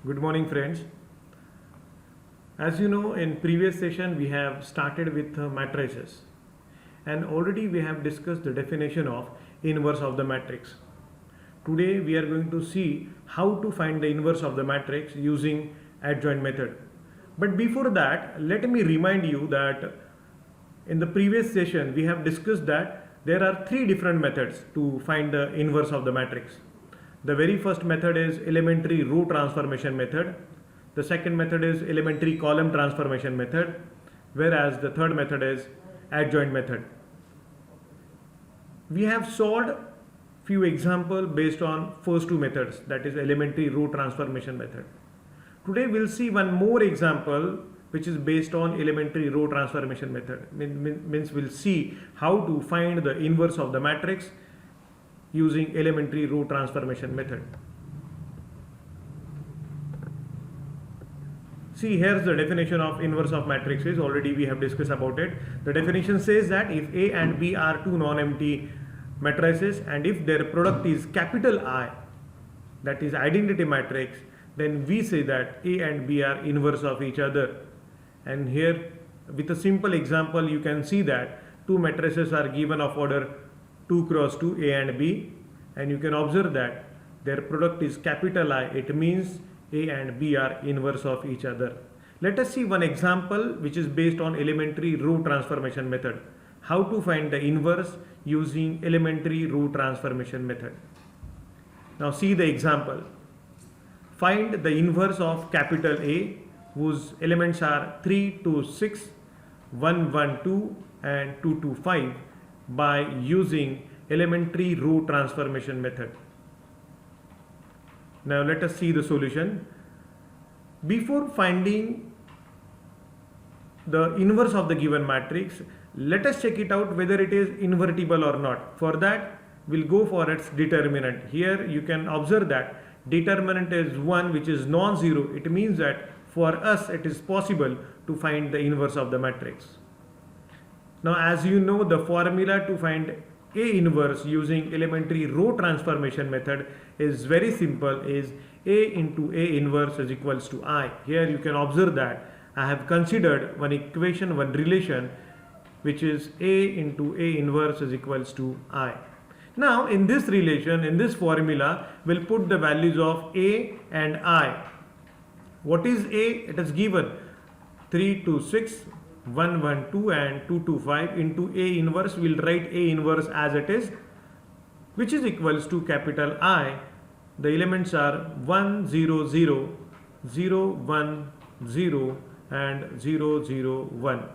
Good morning, friends. As you know, in previous session we have started with matrices, and already we have discussed the definition of inverse of the matrix. Today we are going to see how to find the inverse of the matrix using adjoint method. But before that, let me remind you that in the previous session we have discussed that there are three different methods to find the inverse of the matrix. The very first method is elementary row transformation method. The second method is elementary column transformation method, whereas the third method is adjoint method. We have solved few examples based on first two methods, that is elementary row transformation method. Today we'll see one more example which is based on elementary row transformation method. Means we'll see how to find the inverse of the matrix using elementary row transformation method. See, here's the definition of inverse of matrices. Already we have discussed about it. The definition says that if A and B are two non-empty matrices and if their product is capital I, that is identity matrix, then we say that A and B are inverse of each other. And here with a simple example you can see that two matrices are given of order 2 cross 2, A and B, and you can observe that their product is capital I. It means A and B are inverse of each other. Let us see one example which is based on elementary row transformation method. How to find the inverse using elementary row transformation method. Now see the example. Find the inverse of capital A whose elements are 3, 2, 6, 1, 1, 2 and 2, 2, 5 by using elementary row transformation method. Now let us see the solution. Before finding the inverse of the given matrix, let us check it out whether it is invertible or not. For that we'll go for its determinant. Here you can observe that determinant is 1, which is non-zero. It means that for us it is possible to find the inverse of the matrix. Now as you know, the formula to find A inverse using elementary row transformation method is very simple, is A into A inverse is equals to I. Here you can observe that I have considered one equation, one relation, which is A into A inverse is equals to I. Now in this relation, in this formula, we'll put the values of A and I. What is A? It is given 3, 2, 6, 1, 1, 2 and 2, 2, 5 into A inverse. We'll write A inverse as it is, which is equals to capital I. The elements are 1, 0, 0, 0, 1, 0 and 0, 0, 1.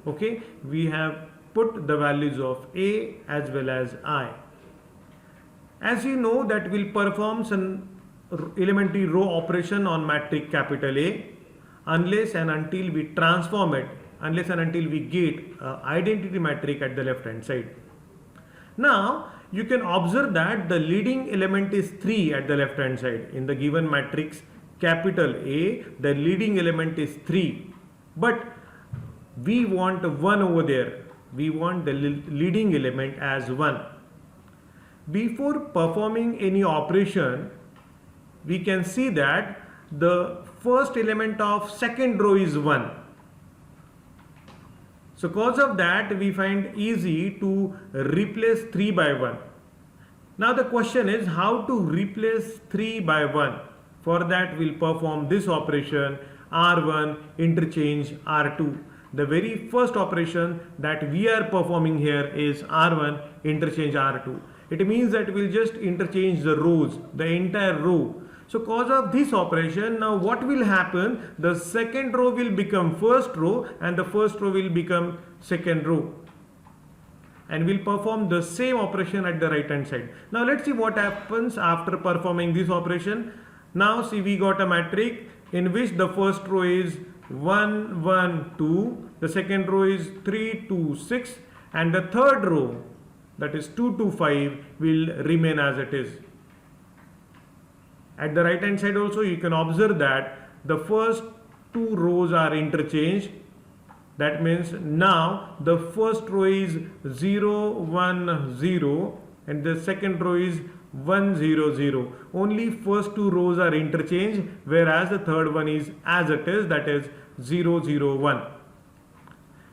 Okay, we have put the values of A as well as I. As you know that we'll perform some elementary row operation on matrix capital A unless and until we transform it, unless and until we get identity matrix at the left hand side. Now you can observe that the leading element is 3 at the left hand side. In the given matrix capital A, the leading element is 3, but we want 1 over there. We want the leading element as 1. Before performing any operation, we can see that the first element of second row is 1. So cause of that we find easy to replace 3 by 1. Now the question is how to replace 3 by 1. For that we'll perform this operation R1 interchange R2. The very first operation that we are performing here is R1 interchange R2. It means that we'll just interchange the rows, the entire row. So cause of this operation, now what will happen? The second row will become first row and the first row will become second row. And we'll perform the same operation at the right hand side. Now let's see what happens after performing this operation. Now see, we got a matrix in which the first row is 1, 1, 2. The second row is 3, 2, 6. And the third row, that is 2, 2, 5, will remain as it is. At the right hand side also you can observe that the first two rows are interchanged. That means now the first row is 0, 1, 0 and the second row is 1 0 0. Only first two rows are interchanged, whereas the third one is as it is, that is 0 0 1.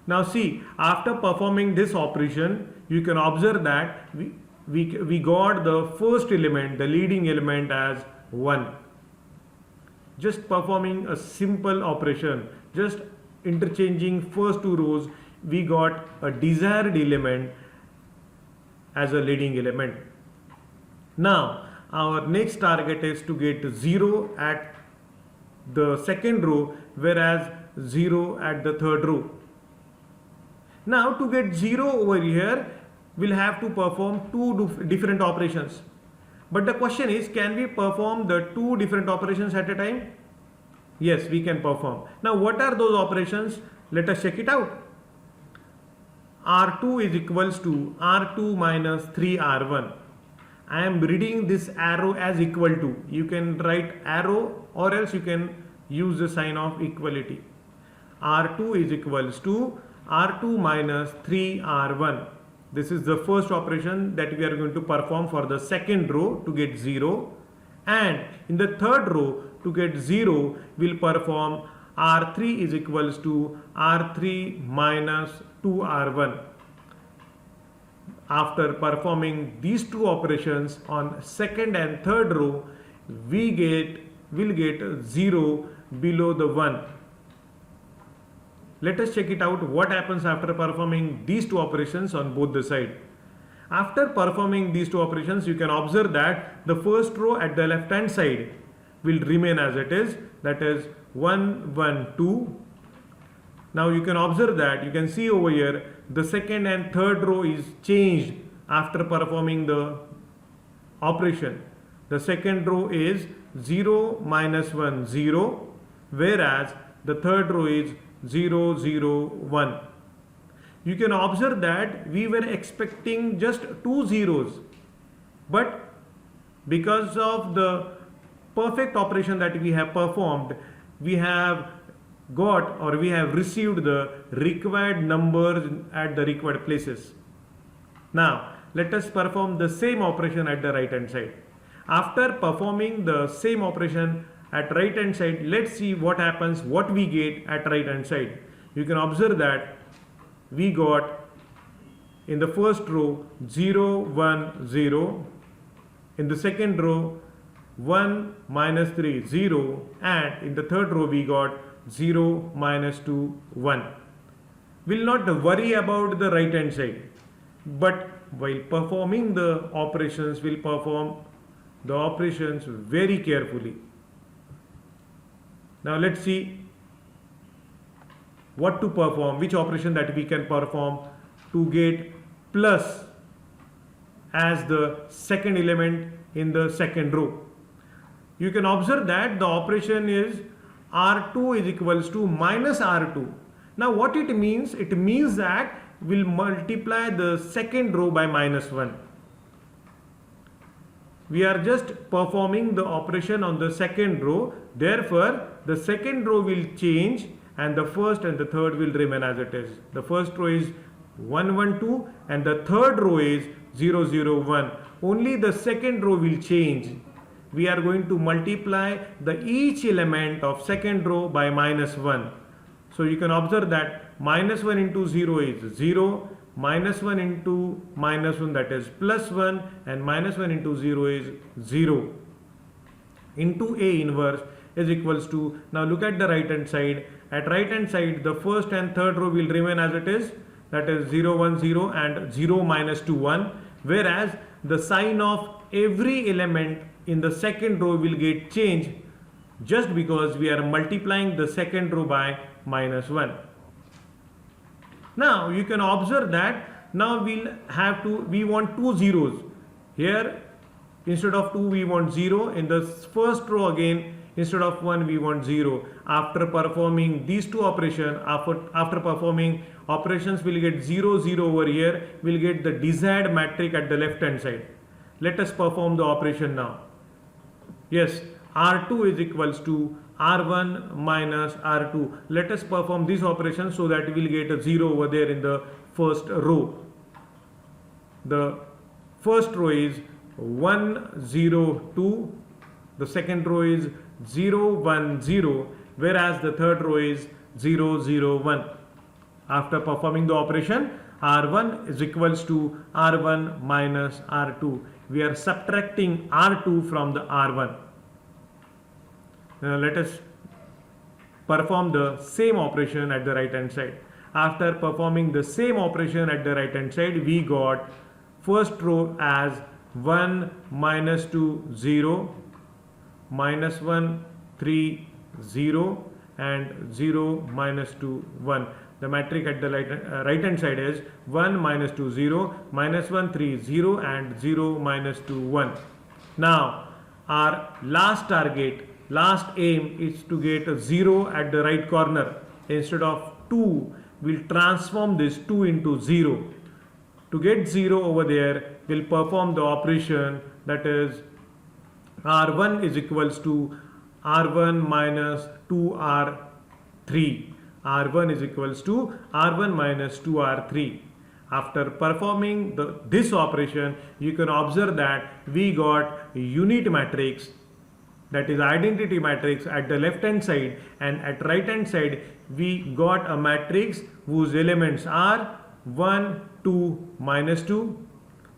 Now see, after performing this operation, you can observe that we got the first element, the leading element, as 1. Just performing a simple operation, just interchanging first two rows, we got a desired element as a leading element. Now our next target is to get 0 at the second row, whereas 0 at the third row. Now to get 0 over here, we'll have to perform two different operations. But the question is, can we perform the two different operations at a time? Yes, we can perform. Now what are those operations? Let us check it out. R2 is equals to R2 minus 3R1. I am reading this arrow as equal to. You can write arrow, or else you can use the sign of equality. R2 is equals to R2 minus 3R1. This is the first operation that we are going to perform for the second row to get 0. And in the third row to get 0, we'll perform R3 is equals to R3 minus 2R1. After performing these two operations on second and third row, we'll get 0 below the 1. Let us check it out what happens after performing these two operations on both the side. After performing these two operations, you can observe that the first row at the left hand side will remain as it is, that is 1 1 2. Now you can observe that, you can see over here, the second and third row is changed after performing the operation. The second row is 0 minus 1 0, whereas the third row is 0 0 1. You can observe that we were expecting just two zeros, but because of the perfect operation that we have performed, we have got, or we have received, the required numbers at the required places. Now let us perform the same operation at the right hand side. After performing the same operation at right hand side, let's see what happens, what we get at right hand side. You can observe that we got in the first row 0 1 0, in the second row 1 minus 3 0, and in the third row we got 0 minus 2 1. We'll not worry about the right hand side, but while performing the operations, we'll perform the operations very carefully. Now let's see what to perform, which operation that we can perform to get plus as the second element in the second row. You can observe that the operation is R2 is equals to minus R2. Now what it means? It means that we'll multiply the second row by minus 1. We are just performing the operation on the second row, therefore the second row will change and the first and the third will remain as it is. The first row is 1 1 2 and the third row is 0 0 1. Only the second row will change. We are going to multiply the each element of second row by minus 1. So you can observe that minus 1 into 0 is 0, minus 1 into minus 1, that is plus 1, and minus 1 into 0 is 0. Into A inverse is equals to, now look at the right hand side. At right hand side, the first and third row will remain as it is, that is 0 1 0 and 0 minus 2 1, whereas the sign of every element in the second row will get changed just because we are multiplying the second row by minus 1. Now you can observe that now we want two zeros. Here instead of 2 we want 0. In the first row again, instead of 1 we want 0. After performing these two operations, after performing operations, we'll get 0 0 over here. We'll get the desired matrix at the left hand side. Let us perform the operation now. Yes, R2 is equals to R1 minus R2. Let us perform this operation so that we'll get a 0 over there in the first row. The first row is 1 0 2, the second row is 0 1 0, whereas the third row is 0 0 1. After performing the operation, R1 is equals to R1 minus R2. We are subtracting R2 from the R1. Now let us perform the same operation at the right hand side. After performing the same operation at the right hand side, we got first row as 1 minus 2 0, minus 1 3 0, and 0 minus 2 1. The matrix at the right hand side is 1 minus 2 0, minus 1 3 0, and 0 minus 2 1. Now our last target, last aim is to get a 0 at the right corner. Instead of 2, we'll transform this 2 into 0. To get 0 over there, we'll perform the operation, that is R1 is equals to R1 minus 2R3. R1 is equals to R1 minus 2R3. After performing this operation, you can observe that we got a unit matrix, that is identity matrix at the left hand side, and at right hand side we got a matrix whose elements are 1 2 minus 2,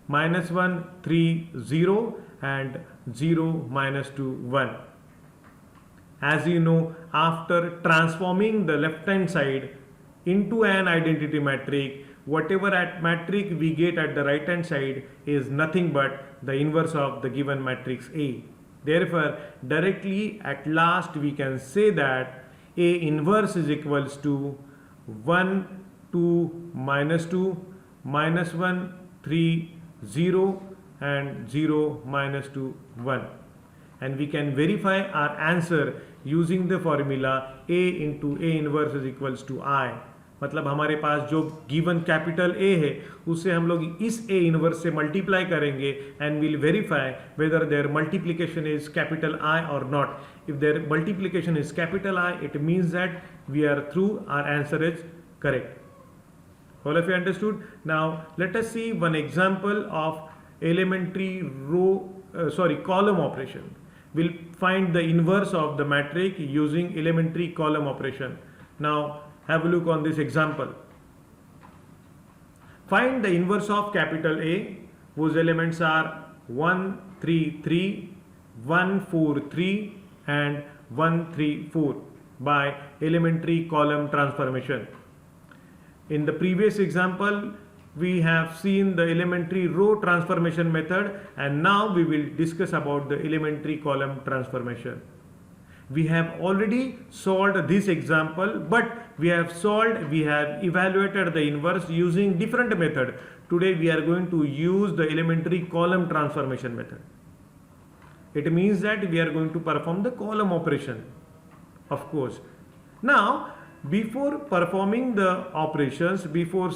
minus 1 3 0, and 0 minus 2 1. As you know, after transforming the left hand side into an identity matrix, whatever matrix we get at the right hand side is nothing but the inverse of the given matrix A. Therefore, directly at last we can say that A inverse is equals to 1 2 minus 2, minus 1 3 0, and 0 minus 2 1. And we can verify our answer using the formula A into A inverse is equals to I. मतलब हमारे पास जो given capital A है उससे हम लोग इस A inverse से multiply करेंगे and will verify whether their multiplication is capital I और not. If their multiplication is capital I, it means that we are through, our answer is correct. All of you understood? Now let us see one example of elementary column operation. We'll find the inverse of the matrix using elementary column operation. Now have a look on this example. Find the inverse of capital A, whose elements are 1 3 3, 1 4 3, and 1 3 4 by elementary column transformation. In the previous example, we have seen the elementary row transformation method, and now we will discuss about the elementary column transformation. We have already solved this example, but we have evaluated the inverse using different method. Today we are going to use the elementary column transformation method. It means that we are going to perform the column operation, of course. Now, before performing the operations, before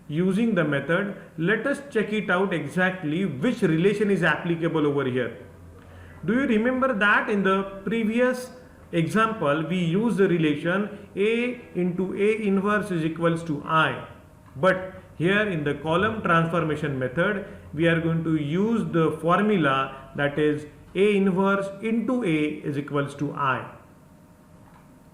using the method, let us check it out exactly which relation is applicable over here. Do you remember that in the previous example we used the relation A into A inverse is equals to I, but here in the column transformation method we are going to use the formula, that is A inverse into A is equals to I.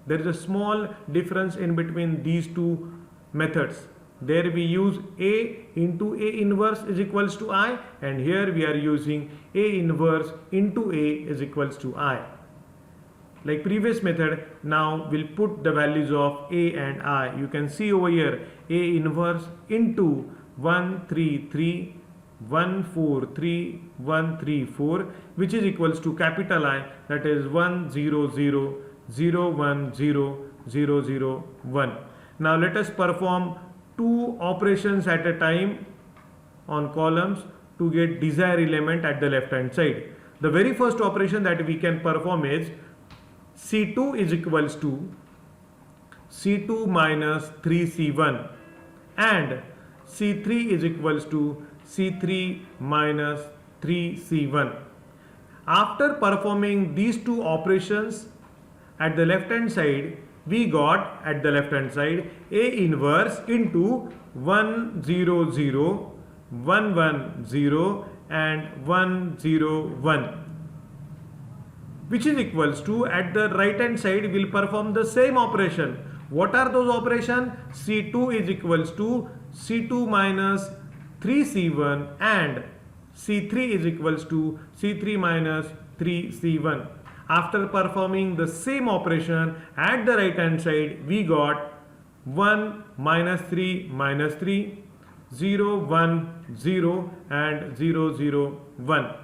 There is a small difference in between these two methods. There we use A into A inverse is equals to I, and here we are using A inverse into A is equals to I. Like previous method, now we'll put the values of A and I. You can see over here A inverse into 1 3 3, 1 4 3, 1 3 4, which is equals to capital I, that is 1 0 0, 0 1 0, 0 0 1. Now let us perform two operations at a time on columns to get desired element at the left hand side. The very first operation that we can perform is C2 is equals to C2 minus 3C1 and C3 is equals to C3 minus 3C1. After performing these two operations at the left hand side, we got at the left hand side A inverse into 1 0 0, 1 1 0 and 1 0 1, which is equals to, at the right hand side will perform the same operation. What are those operations? C2 is equals to C2 minus 3C1 and C3 is equals to C3 minus 3C1. After performing the same operation at the right hand side, we got 1 minus 3 minus 3, 0 1 0 and 0 0 1.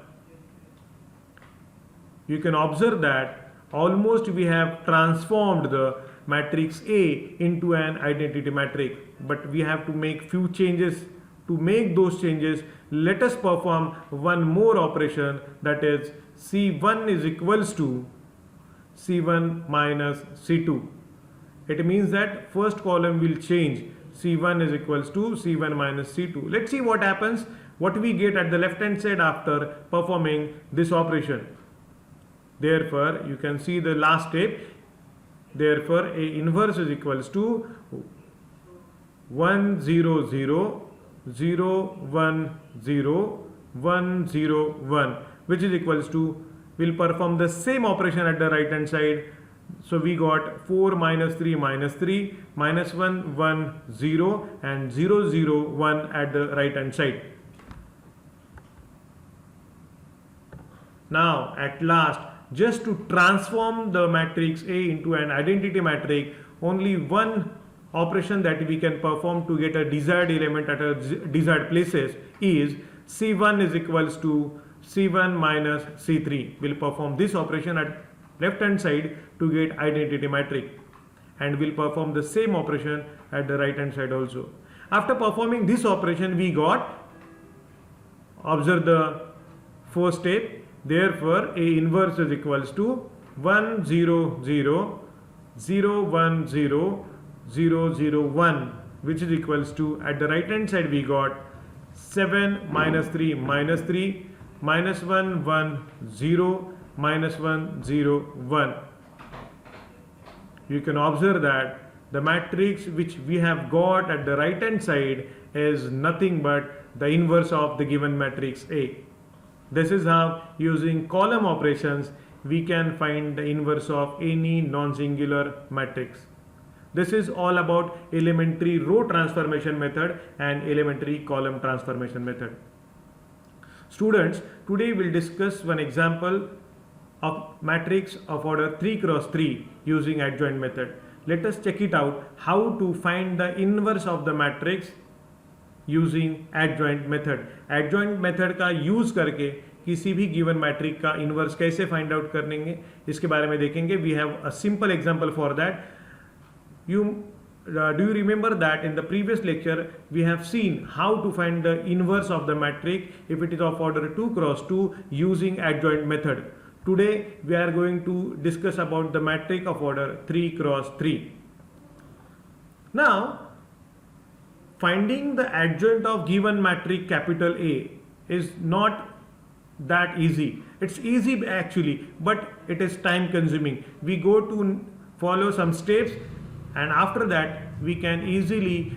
You can observe that almost we have transformed the matrix A into an identity matrix, but we have to make few changes. To make those changes, let us perform one more operation, that is C1 is equals to C1 minus C2. It means that first column will change. C1 is equals to C1 minus C2. Let's see what happens, what we get at the left hand side after performing this operation. Therefore, you can see the last step. Therefore, A inverse is equals to 1 0 0 0 1 0 1 0 1, which is equals to, will perform the same operation at the right hand side. So we got 4 minus 3 minus 3 minus 1 1 0 and 0 0 1 at the right hand side. Now at last, just to transform the matrix A into an identity matrix, only one operation that we can perform to get a desired element at a desired places is C1 is equals to C1 minus C3. We'll perform this operation at left hand side to get identity matrix, and we'll perform the same operation at the right hand side also. After performing this operation, we got, observe the first step. Therefore, A inverse is equals to 1 0 0 0 1 0 0 0 1, which is equals to, at the right hand side we got 7 minus 3 minus 3 minus 1 1 0 minus 1 0 1. You can observe that the matrix which we have got at the right hand side is nothing but the inverse of the given matrix A. This is how, using column operations, we can find the inverse of any non-singular matrix. This is all about elementary row transformation method and elementary column transformation method. Students, today we'll discuss one example of matrix of order 3 cross 3 using adjoint method. Let us check it out, how to find the inverse of the matrix using adjoint method. Adjoint method का use करके किसी भी given matrix का inverse कैसे find out करेंगे, इसके बारे में देखेंगे. We have a simple example for that. You do you remember that in the previous lecture we have seen how to find the inverse of the matrix if it is of order 2 cross 2 using adjoint method. Today we are going to discuss about the matrix of order 3 cross 3. Now finding the adjoint of given matrix capital A is not that easy. It's easy actually, but it is time consuming. We go to follow some steps, and after that we can easily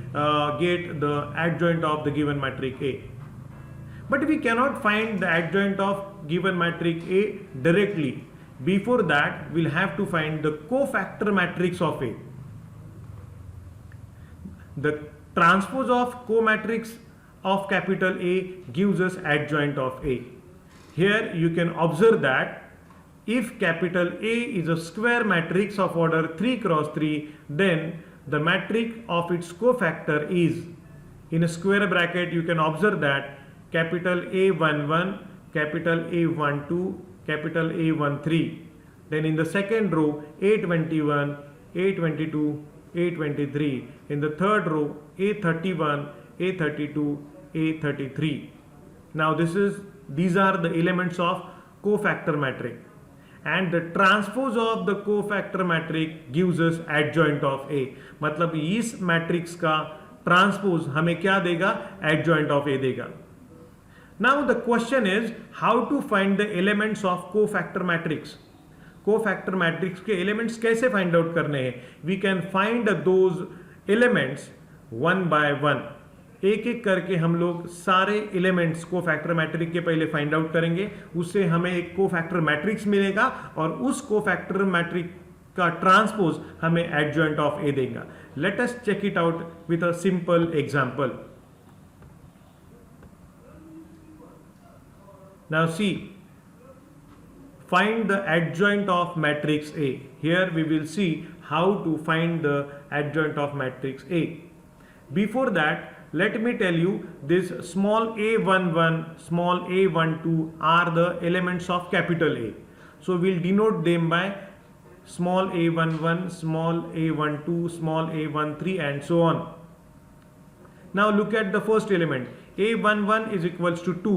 get the adjoint of the given matrix A. But we cannot find the adjoint of given matrix A directly. Before that we'll have to find the cofactor matrix of A. The transpose of comatrix of capital A gives us adjoint of A. Here you can observe that if capital A is a square matrix of order 3 cross 3, then the matrix of its cofactor is, in a square bracket you can observe that capital A11, capital A12, capital A13. Then in the second row A21, A22, A23. In the third row A31, A32, A33. Now these are the elements of cofactor matrix. And the transpose of the cofactor matrix gives us adjoint of A. मतलब इस matrix का transpose हमें क्या देगा? Adjoint of A देगा. Now the question is how to find the elements of cofactor matrix. Cofactor matrix के elements कैसे find out करने हैं? We can find those elements one by one. एक एक करके हम लोग सारे एलिमेंट्स को फैक्टर मैट्रिक्स के पहले फाइंड आउट करेंगे, उससे हमें एक को फैक्टर मैट्रिक्स मिलेगा और उस को फैक्टर मैट्रिक्स का ट्रांसपोज हमें एडजॉइंट ऑफ ए देगा. Let us check it out with a simple example. Now see, find the adjoint of matrix A. Here we will see how to find the adjoint of matrix A. Before that, let me tell you this small a11, small a12 are the elements of capital A. So we'll denote them by small a11, small a12, small a13 and so on. Now look at the first element. A11 is equals to 2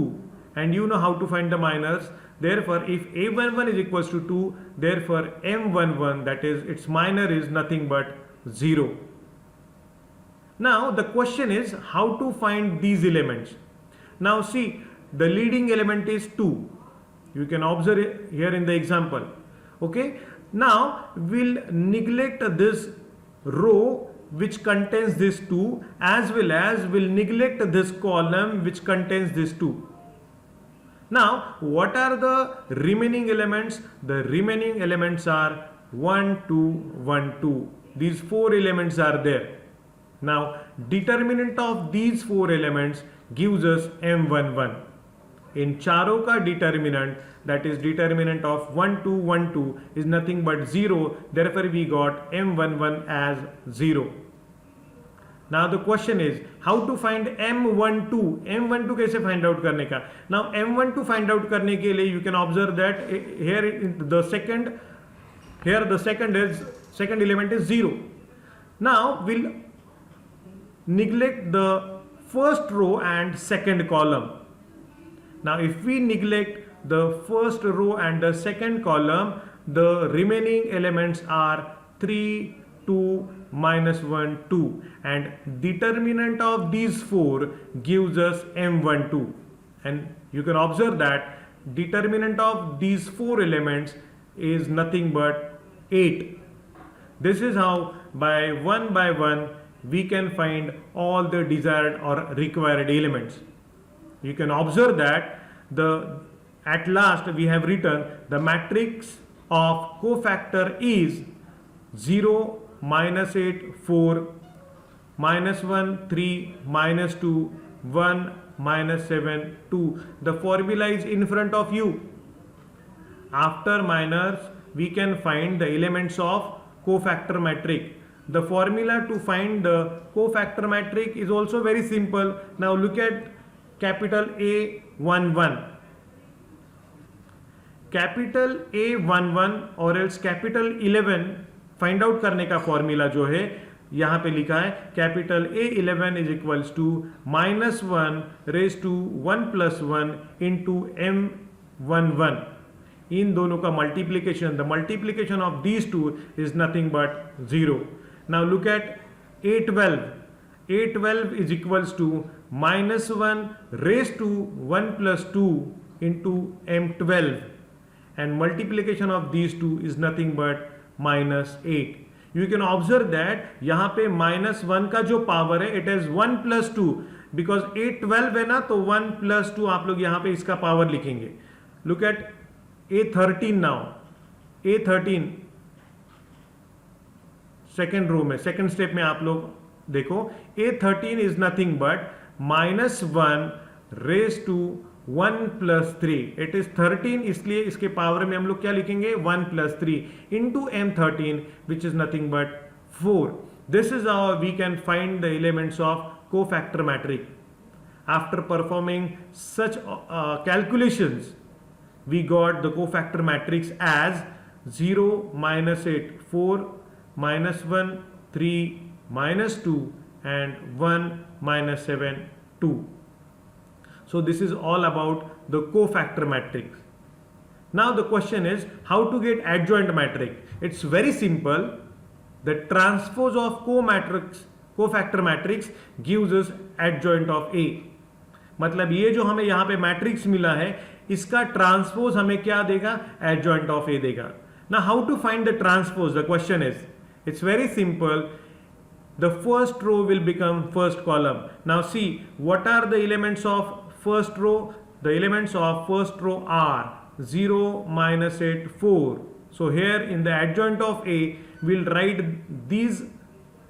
and you know how to find the minors. Therefore, if a11 is equals to 2, therefore m11, that is its minor, is nothing but 0. Now the question is how to find these elements. Now see, the leading element is 2. You can observe it here in the example. Okay. Now we'll neglect this row which contains this 2, as well as we'll neglect this column which contains this 2. Now, what are the remaining elements? The remaining elements are 1, 2, 1, 2. These 4 elements are there. Now, determinant of these 4 elements gives us M11. In चारों का determinant, that is determinant of 1, 2, 1, 2 is nothing but 0. Therefore, we got M11 as 0. Now the question is how to find M12. M12 कैसे find out करने का? Now M12 find out करने के लिए you can observe that here the second element is 0. Now we'll neglect the first row and second column. Now if we neglect the first row and the second column, the remaining elements are 3, 2, minus 1, 2, and determinant of these 4 gives us M12, and you can observe that determinant of these 4 elements is nothing but 8. This is how by one we can find all the desired or required elements. You can observe that at last we have written the matrix of cofactor is 0, minus 8, 4, minus 1, 3, minus 2, 1, minus 7, 2. The formula is in front of you. After minors, we can find the elements of cofactor matrix. The formula to find the cofactor matrix is also very simple. Now look at capital A11. Capital A11 or else capital 11 find out करने का formula जो है यहां पे लिखा है capital A11 is equals to -1 raise to 1 + 1 into M11. इन दोनों का multiplication, the multiplication of these two is nothing but 0. Now look at A12. A12 is equals to -1 raise to 1 + 2 into M12 and multiplication of these two is nothing but -8. You can observe that यहाँ पे -1 का जो power है it is 1 + 2 because A12 है ना, तो 1 + 2 आप लोग यहाँ पे इसका पावर लिखेंगे. Look at A13 now. A13 second row में, सेकेंड स्टेप में आप लोग देखो A13 is nothing but -1 raise to 1 + 3. It is 13, इसलिए इसके पावर में हम लोग क्या लिखेंगे 1 + 3 into M13 which is nothing but 4. This is how we can find the elements of cofactor matrix. After performing such calculations, we got the cofactor matrix as 0, -8, 4, -1, 3, -2 and 1, -7, 2. So this is all about the cofactor matrix. Now the question is how to get adjoint matrix. It's very simple. The transpose of cofactor matrix gives us adjoint of A. मतलब ये जो हमें यहाँ पे matrix मिला है इसका transpose हमें क्या देगा, एडजॉइंट ऑफ ए देगा. ना how to find the transpose, the question is, it's very simple. the first row will become first column. Now see, what are the elements of first row? The elements of first row are 0, minus 8, 4. So here in the adjoint of A, we'll write these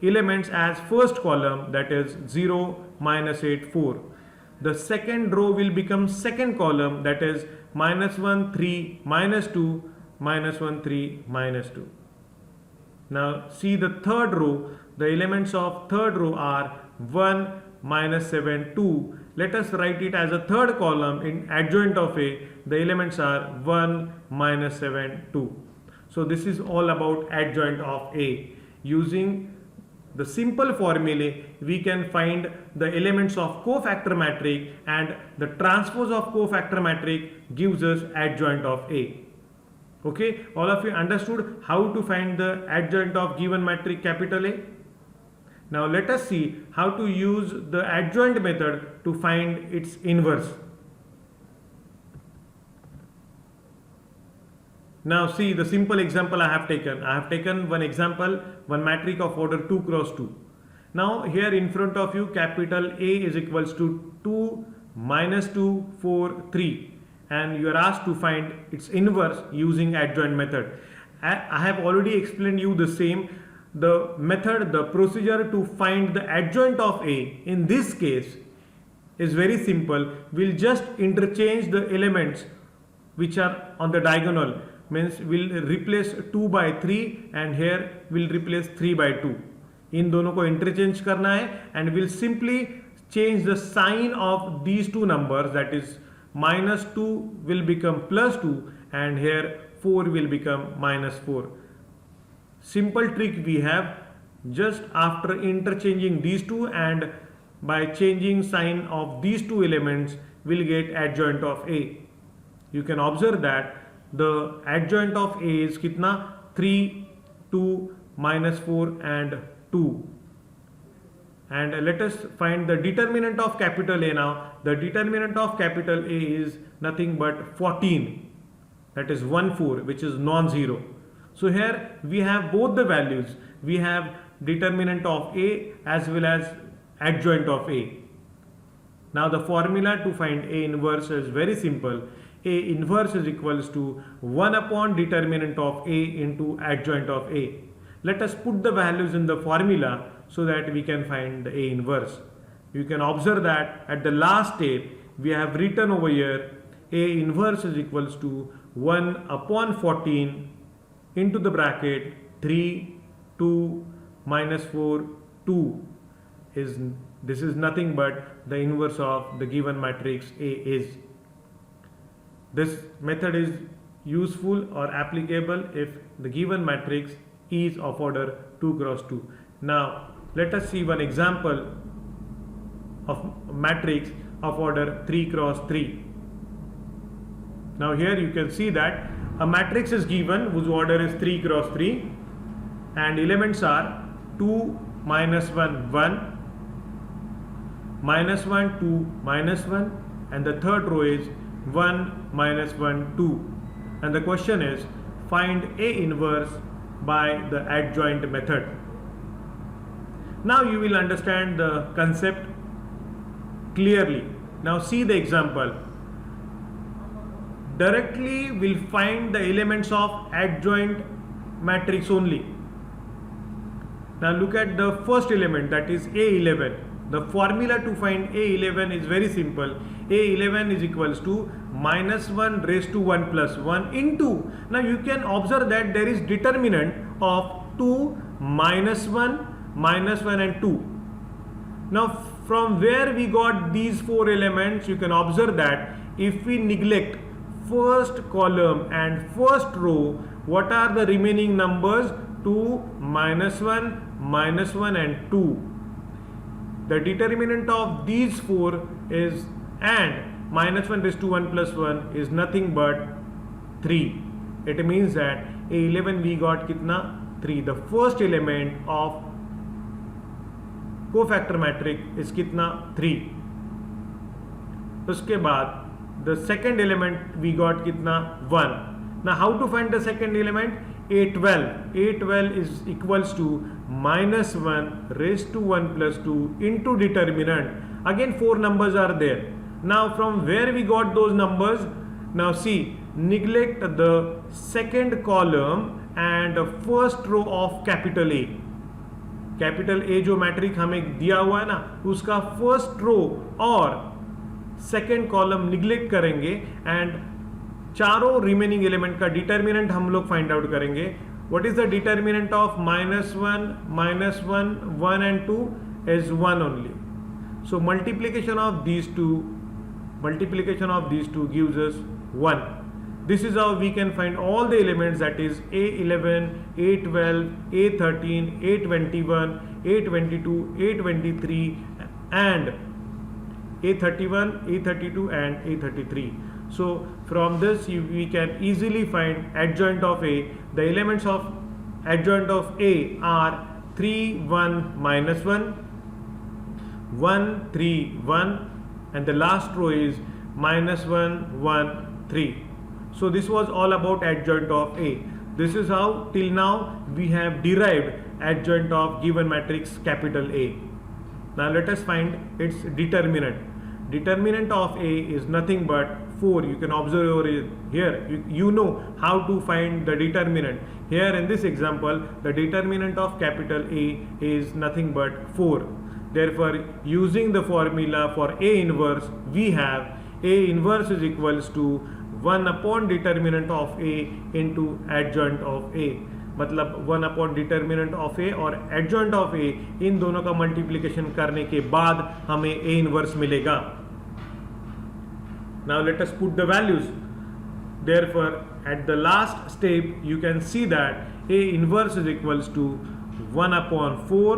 elements as first column, that is 0, minus 8, 4. The second row will become second column, that is minus 1, 3, minus 2, minus 1, 3, minus 2. Now see the third row, the elements of third row are 1, minus 7, 2. Let us write it as a third column in adjoint of A. The elements are 1, minus 7, 2. So this is all about adjoint of A. Using the simple formulae, we can find the elements of cofactor matrix, and the transpose of cofactor matrix gives us adjoint of A. Okay, all of you understood how to find the adjoint of given matrix capital A? Now let us see how to use the adjoint method to find its inverse. Now see the simple example I have taken. I have taken one example, one matrix of order 2 cross 2. Now here in front of you, capital A is equals to 2, minus 2, 4, 3. And you are asked to find its inverse using adjoint method. I have already explained you the same. The method, the procedure to find the adjoint of A in this case is very simple. We'll just interchange the elements which are on the diagonal. Means we'll replace 2 by 3 and here we'll replace 3 by 2. इन दोनों को interchange करना है and we'll simply change the sign of these two numbers, that is minus 2 will become plus 2 and here 4 will become minus 4. Simple trick we have, just after interchanging these two and by changing sign of these two elements, we'll get adjoint of A. You can observe that the adjoint of A is kitna? 3, 2, minus 4 and 2. And let us find the determinant of capital A now. The determinant of capital A is nothing but 14, that is 1, 4, which is non-zero. So here we have both the values. We have determinant of A as well as adjoint of A. Now the formula to find A inverse is very simple. A inverse is equals to 1 upon determinant of A into adjoint of A. Let us put the values in the formula so that we can find the A inverse. You can observe that at the last step we have written over here A inverse is equals to 1 upon 14 into the bracket 3, 2, minus 4, 2 is, this is nothing but the inverse of the given matrix A is. This method is useful or applicable if the given matrix is of order 2 cross 2. Now let us see one example of matrix of order 3 cross 3. Now here you can see that a matrix is given whose order is 3 cross 3 and elements are 2, minus 1, 1, minus 1, 2, minus 1, and the third row is 1, minus 1, 2. And the question is find A inverse by the adjoint method. Now you will understand the concept clearly. Now see the example. Directly we'll find the elements of adjoint matrix only. Now look at the first element, that is A11. The formula to find A11 is very simple. A11 is equals to minus 1 raised to 1 plus 1 into. Now you can observe that there is determinant of 2, minus 1, minus 1 and 2. Now from where we got these four elements, you can observe that if we neglect first column and first row, what are the remaining numbers? 2, minus 1, minus 1 and 2. The determinant of these four is, and minus 1 raised to 1 plus 1 is nothing but 3. It means that A11 we got kitna? 3. The first element of cofactor matrix is kitna? 3. उसके बाद the second element we got kitna? 1. Now how to find the second element? A12. A12 is equals to minus 1 raised to 1 plus 2 into determinant. Again 4 numbers are there. Now from where we got those numbers? Now see, neglect the second column and first row of capital A. Capital A जो matric हमें दिया हुआ है ना, उसका first row और second column neglect करेंगे and चारों रिमेनिंग एलिमेंट का डिटर्मिनेंट हम लोग फाइंड आउट करेंगे. What is the determinant of -1, 1 and 2 is 1 only. So multiplication of these two gives us 1. This is how we can find all the elements, that is A11, A12, A13, A21, A22, A23 and A31, A32 and A33. So from this we can easily find adjoint of A. The elements of adjoint of A are 3, 1, -1, 1, 3, 1 and the last row is -1, 1, 3. So this was all about adjoint of A. This is how till now we have derived adjoint of given matrix capital A. Now let us find its determinant. Determinant of A is nothing but 4. You can observe over here. You know how to find the determinant. Here in this example, the determinant of capital A is nothing but 4. Therefore, using the formula for A inverse, we have A inverse is equals to 1 upon determinant of A into adjoint of A. मतलब 1 upon determinant of A और adjoint of A, इन दोनों का multiplication करने के बाद हमें A inverse मिलेगा. Now let us put the values. Therefore at the last step you can see that A inverse is equals to 1 upon 4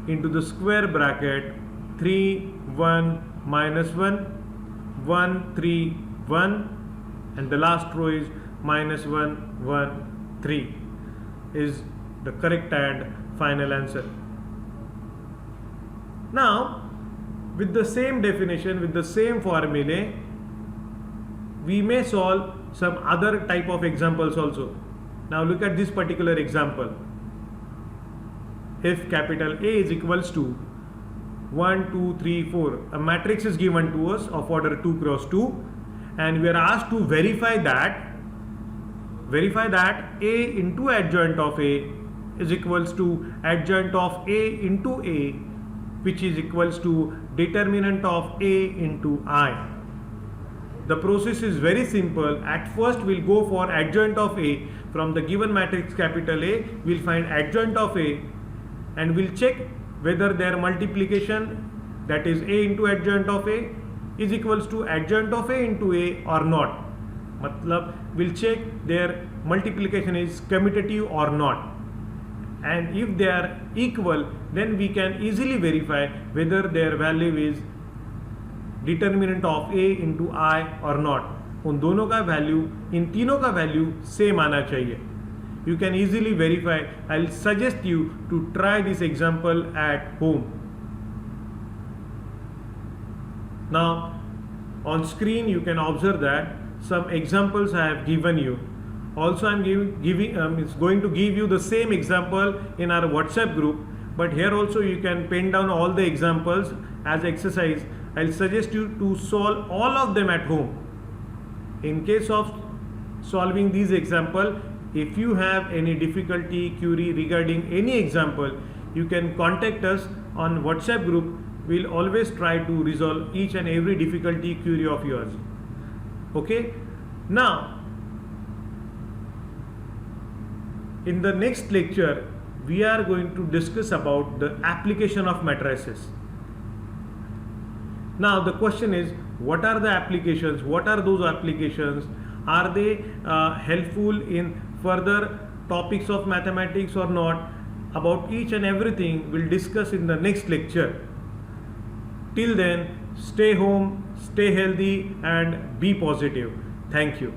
into the square bracket 3, 1, -1, 1, 3, 1 and the last row is -1, 1, 3 is the correct and final answer. Now with the same definition, with the same formulae, we may solve some other type of examples also. Now look at this particular example. If capital A is equals to 1, 2, 3, 4, a matrix is given to us of order 2 cross 2 and we are asked to verify that A into adjoint of A is equals to adjoint of A into A, which is equals to determinant of A into I. The process is very simple. At first we'll go for adjoint of A. From the given matrix capital A, we'll find adjoint of A and we'll check whether their multiplication, that is A into adjoint of A, is equals to adjoint of A into A or not. मतलब we'll check their multiplication is commutative or not, and if they are equal then we can easily verify whether their value is determinant of A into I or not. उन दोनों का value, इन तीनों का value same आना चाहिए. You can easily verify. I'll suggest you to try this example at home. Now on screen you can observe that some examples I have given you. Also I'm going to give you the same example in our WhatsApp group, but here also you can pen down all the examples as exercise. I'll suggest you to solve all of them at home. In case of solving these example, if you have any difficulty, query regarding any example, you can contact us on WhatsApp group. We'll always try to resolve each and every difficulty query of yours. Okay? Now, in the next lecture, we are going to discuss about the application of matrices. Now, the question is, what are the applications? What are those applications? Are they helpful in further topics of mathematics or not? About each and everything we'll discuss in the next lecture. Till then, stay home, stay healthy and be positive. Thank you.